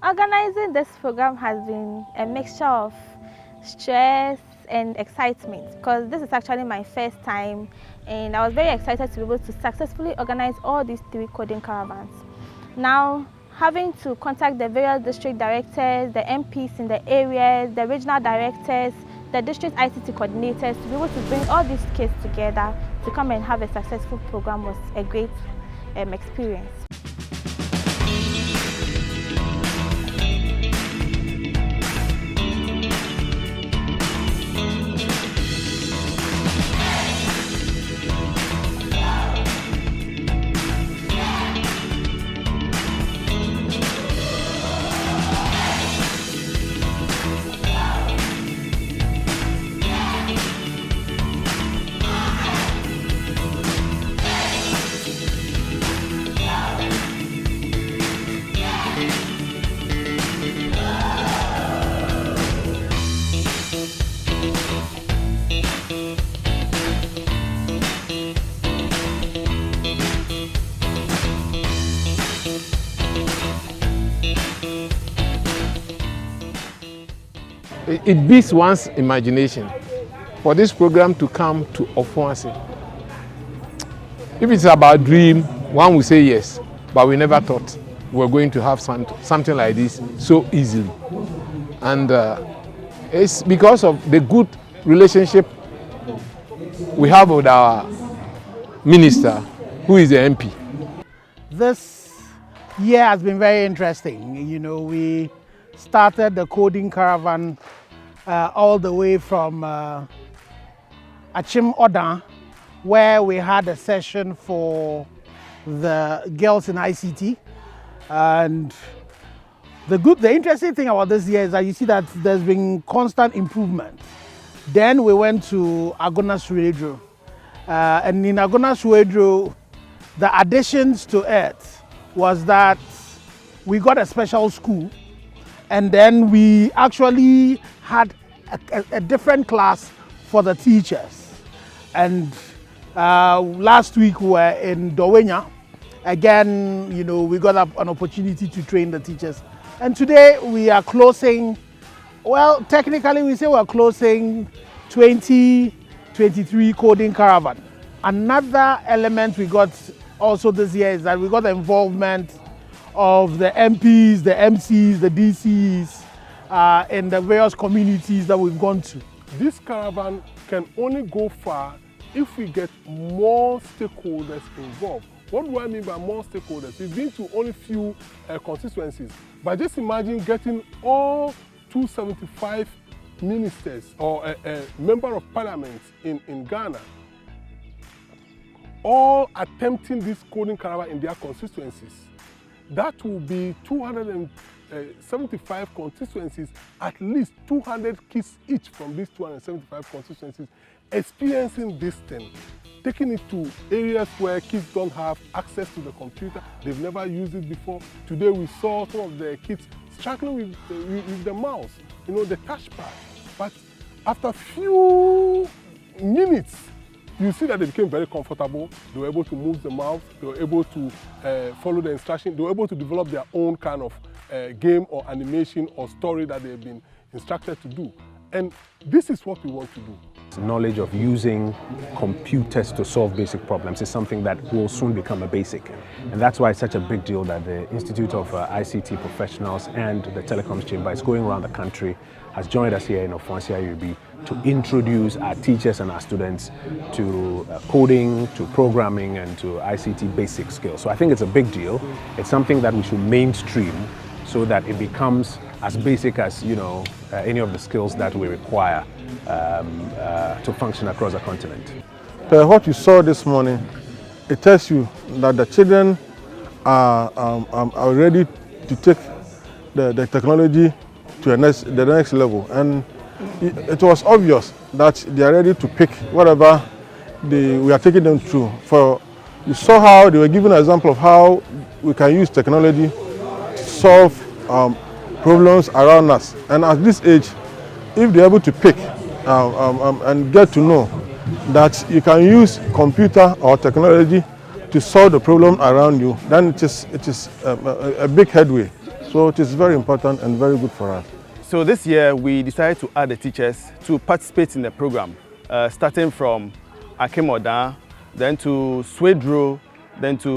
Organizing this program has been a mixture of stress and excitement because this is actually my first time, and I was very excited to be able to successfully organize all these 3 coding caravans. Now, having to contact the various district directors, the MPs in the areas, the regional directors, the district ICT coordinators to be able to bring all these kids together to come and have a successful program was a great experience. It beats one's imagination for this program to come to Ofoase. If it's about dream, one will say yes, but we never thought we were going to have something like this so easily. And it's because of the good relationship we have with our minister, who is the MP. This year has been very interesting. You know, we started the coding caravan all the way from Achim Odan, where we had a session for the girls in ICT. And the interesting thing about this year is that you see that there's been constant improvement. Then we went to Agonas Radio. And in Agonas Radio, the additions to it was that we got a special school, and then we actually had a different class for the teachers. And last week we were in Dowenya. Again, you know, we got an opportunity to train the teachers. And today we are closing, well, technically we say we're closing 2023 coding caravan. Another element we got also this year is that we got the involvement of the MPs, the MCs, the DCs in the various communities that we've gone to. This caravan can only go far if we get more stakeholders involved. What do I mean by more stakeholders? We've been to only few constituencies, but just imagine getting all 275 ministers or a member of parliament in Ghana, all attempting this coding caravan in their constituencies. That will be 275 constituencies, at least 200 kids each from these 275 constituencies experiencing this thing, taking it to areas where kids don't have access to the computer. They've never used it before. Today we saw some of the kids struggling with the mouse, you know, the touchpad. But after a few minutes, you see that they became very comfortable. They were able to move the mouse. They were able to follow the instructions. They were able to develop their own kind of game or animation or story that they've been instructed to do. And this is what we want to do. Knowledge of using computers to solve basic problems is something that will soon become a basic. And that's why it's such a big deal that the Institute of ICT Professionals and the Telecoms Chamber is going around the country, has joined us here in Ofoase Ayirebi to introduce our teachers and our students to coding, to programming, and to ICT basic skills. So I think it's a big deal. It's something that we should mainstream so that it becomes as basic as, you know, any of the skills that we require to function across the continent. What you saw this morning, it tells you that the children are ready to take the technology to the next level, and it was obvious that they are ready to pick whatever we are taking them through. For you saw how they were giving an example of how we can use technology to solve problems around us, and at this age, if they're able to pick and get to know that you can use computer or technology to solve the problem around you, then it is a big headway. So it is very important and very good for us. So this year we decided to add the teachers to participate in the program, starting from Akemoda, then to Swedro, then to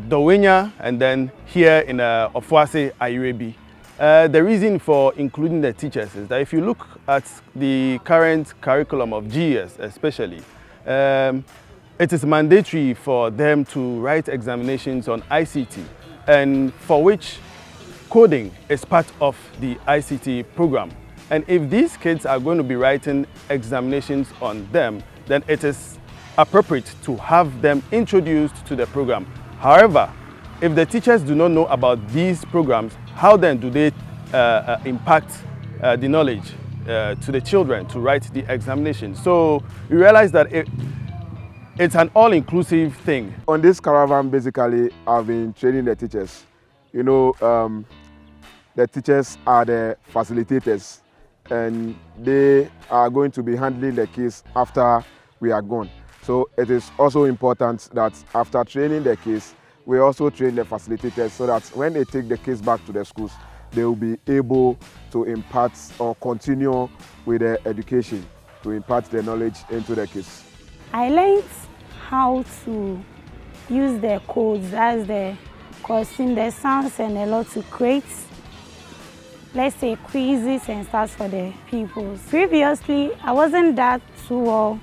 Dowenya, and then here in Ofoase, Ayirebi. The reason for including the teachers is that if you look at the current curriculum of GS especially, it is mandatory for them to write examinations on ICT, and for which coding is part of the ICT program. And if these kids are going to be writing examinations on them, then it is appropriate to have them introduced to the program. However, if the teachers do not know about these programs, how then do they impact the knowledge to the children to write the examination? So we realize that it's an all-inclusive thing. On this caravan, basically, I've been training the teachers. You know, the teachers are the facilitators, and they are going to be handling the kids after we are gone. So it is also important that after training the kids, we also train the facilitators so that when they take the kids back to the schools, they will be able to impart or continue with their education, to impart the knowledge into the kids. I learned how to use the codes, as the causing the sounds and a lot to create, let's say, quizzes and stuff for the pupils. Previously, I wasn't that too well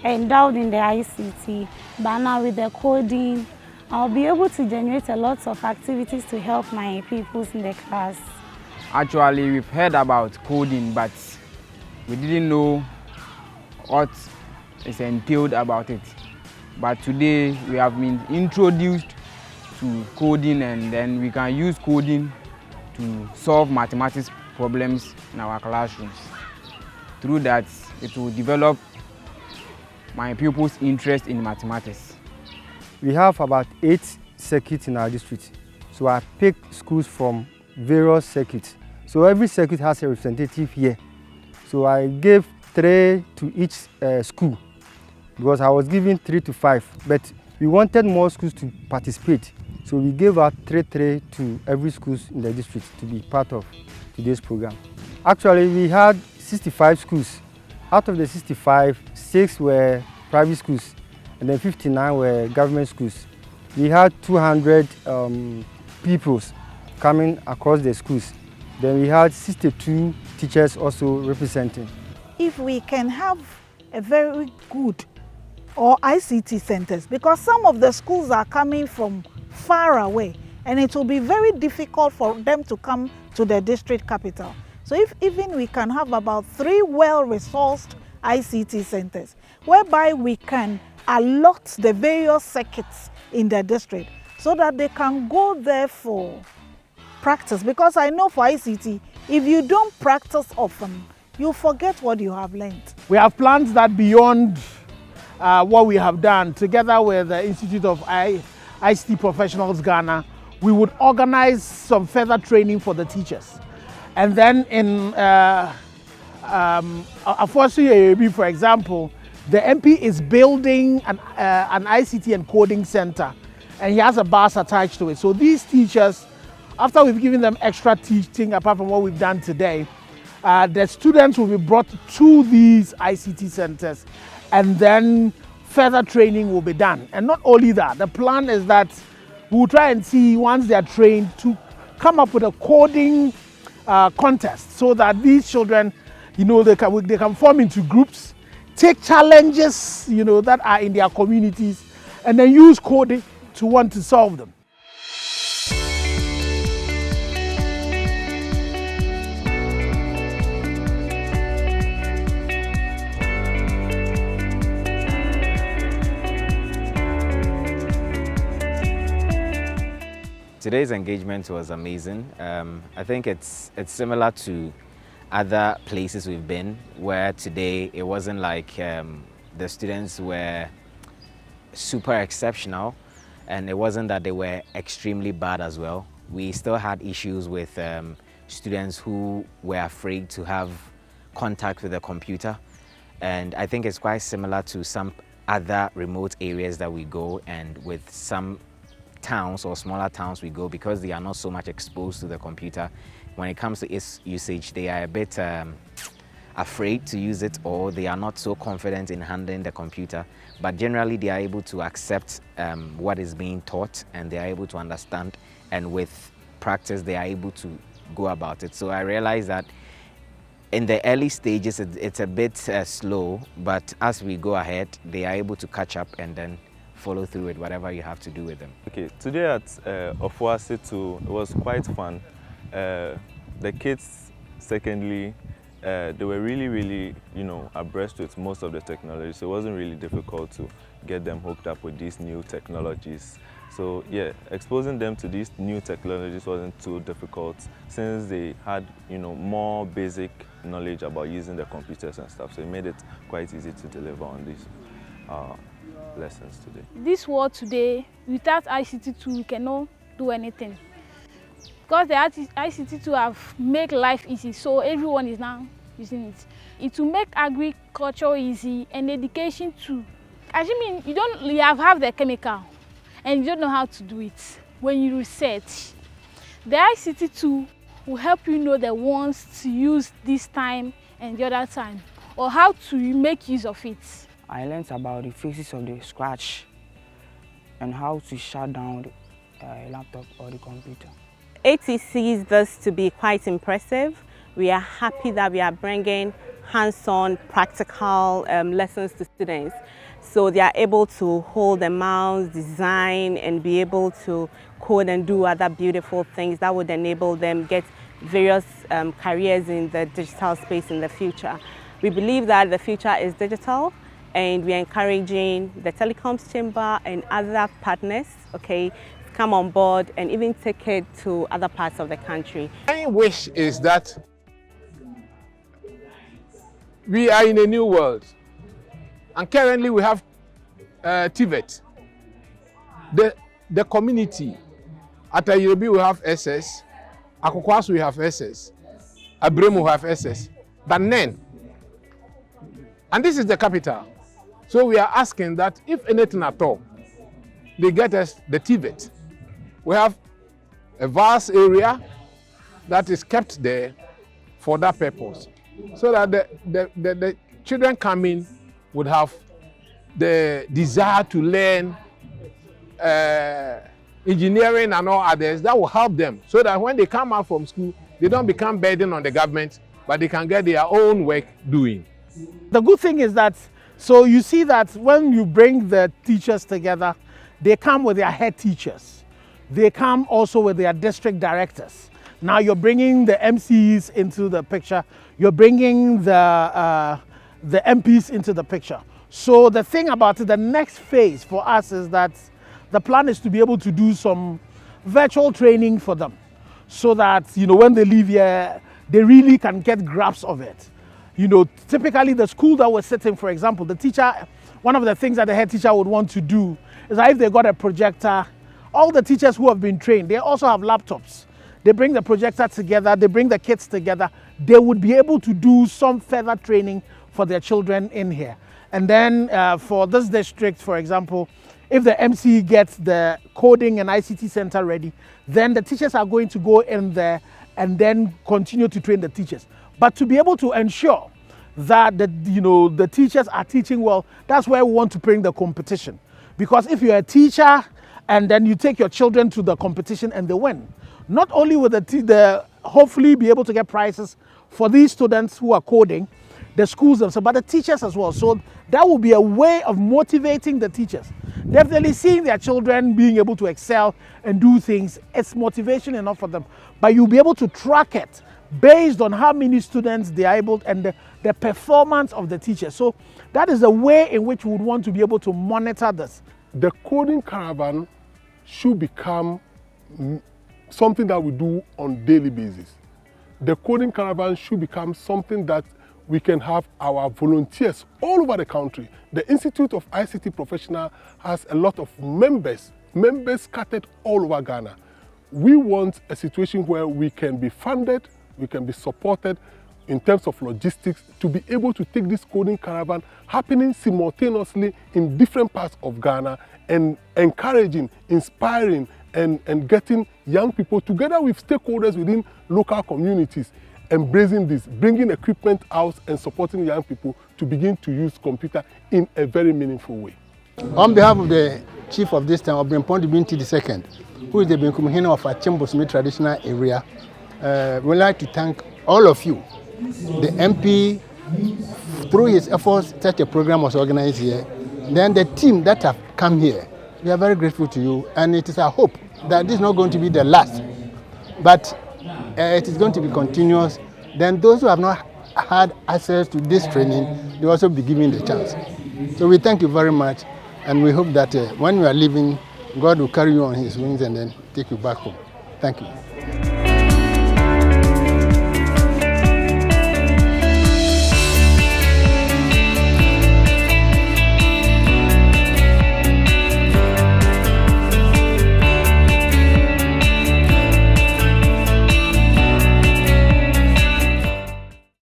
endowed in the ICT, but now with the coding, I'll be able to generate a lot of activities to help my pupils in the class. Actually, we've heard about coding, but we didn't know what is entailed about it. But today, we have been introduced to coding, and then we can use coding to solve mathematics problems in our classrooms. Through that, it will develop my pupils' interest in mathematics. We have about 8 circuits in our district. So I picked schools from various circuits. So every circuit has a representative here. So I gave 3 to each school, because I was giving 3 to 5. But we wanted more schools to participate. So we gave out 3 to every school in the district to be part of today's program. Actually, we had 65 schools. Out of the 65, 6 were private schools, and then 59 were government schools. We had 200 pupils coming across the schools. Then we had 62 teachers also representing. If we can have a very good or ICT centers, because some of the schools are coming from far away, and it will be very difficult for them to come to the district capital. So if even we can have about 3 well-resourced ICT centers, whereby we can allot the various circuits in the district so that they can go there for practice. Because I know for ICT, if you don't practice often, you forget what you have learned. We have plans that beyond what we have done, together with the Institute of ICT Professionals Ghana, we would organize some further training for the teachers. And then in Ofoase Ayirebi, for example, the MP is building an ICT and coding center, and he has a bus attached to it. So these teachers, after we've given them extra teaching apart from what we've done today, the students will be brought to these ICT centers, and then further training will be done. And not only that, the plan is that we will try and see, once they are trained, to come up with a coding contest so that these children, you know, they can form into groups, take challenges, you know, that are in their communities, and then use coding to want to solve them. Today's engagement was amazing. I think it's similar to other places we've been, where today it wasn't like the students were super exceptional, and it wasn't that they were extremely bad as well. We still had issues with students who were afraid to have contact with the computer, and I think it's quite similar to some other remote areas that we go, and with some towns or smaller towns we go, because they are not so much exposed to the computer, when it comes to its usage, they are a bit afraid to use it, or they are not so confident in handling the computer. But generally, they are able to accept what is being taught, and they are able to understand, and with practice, they are able to go about it. So I realized that in the early stages, it's a bit slow, but as we go ahead, they are able to catch up and then follow through with whatever you have to do with them. Okay, today at Ofoase too, it was quite fun. The kids, secondly, they were really, abreast with most of the technology, so it wasn't really difficult to get them hooked up with these new technologies. So yeah, exposing them to these new technologies wasn't too difficult, since they had, more basic knowledge about using the computers and stuff. So it made it quite easy to deliver on these lessons today. This world today, without ICT tool, we cannot do anything. Because the ICT tool have made life easy, so everyone is now using it. It will make agriculture easy and education too. Assuming you have the chemical and you don't know how to do it. When you research, the ICT tool will help you know the ones to use this time and the other time, or how to make use of it. I learned about the phases of the scratch and how to shut down the laptop or the computer. AT sees this to be quite impressive. We are happy that we are bringing hands-on practical lessons to students, so they are able to hold the mouse, design, and be able to code and do other beautiful things that would enable them get various careers in the digital space in the future. We believe that the future is digital, and we are encouraging the Telecoms Chamber and other partners, to come on board and even take it to other parts of the country. My wish is that we are in a new world, and currently we have TVET. The community at Ayirebi we have SS, Ofoase we have SS, Abremu we have SS, but then, and this is the capital. So we are asking that if anything at all, they get us the TVET. We have a vast area that is kept there for that purpose, so that the children coming would have the desire to learn engineering and all others that will help them, so that when they come out from school, they don't become burden on the government, but they can get their own work doing. The good thing is that, so you see that when you bring the teachers together, they come with their head teachers. They come also with their district directors. Now you're bringing the MCs into the picture. You're bringing the MPs into the picture. So the thing about it, the next phase for us is that the plan is to be able to do some virtual training for them, so that, when they leave here, they really can get grasp of it. Typically the school that we're sitting, for example, the teacher, one of the things that the head teacher would want to do is that if they got a projector, all the teachers who have been trained, they also have laptops. They bring the projector together, they bring the kids together. They would be able to do some further training for their children in here. And then for this district, for example, if the MC gets the coding and ICT center ready, then the teachers are going to go in there and then continue to train the teachers. But to be able to ensure that the teachers are teaching well, that's where we want to bring the competition. Because if you're a teacher and then you take your children to the competition and they win, not only will the hopefully be able to get prizes for these students who are coding, the schools themselves, but the teachers as well. So that will be a way of motivating the teachers. Definitely seeing their children being able to excel and do things, it's motivation enough for them. But you'll be able to track it based on how many students they are able, and the performance of the teachers. So that is the way in which we would want to be able to monitor this. The coding caravan should become something that we do on daily basis. The coding caravan should become something that we can have our volunteers all over the country. The Institute of ICT Professionals has a lot of members scattered all over Ghana. We want a situation where we can be funded, we can be supported, in terms of logistics to be able to take this coding caravan happening simultaneously in different parts of Ghana and encouraging, inspiring, and getting young people together with stakeholders within local communities, embracing this, bringing equipment out and supporting young people to begin to use computer in a very meaningful way. On behalf of the chief of this town, Obrempon Binti II, who is the Benkumhina of Achimbosmi traditional area, we'd like to thank all of you. The MP, through his efforts, such a program was organized here. Then the team that have come here, we are very grateful to you, and it is our hope that this is not going to be the last, but it is going to be continuous. Then those who have not had access to this training, they will also be given the chance. So we thank you very much, and we hope that when we are leaving, God will carry you on his wings and then take you back home. Thank you.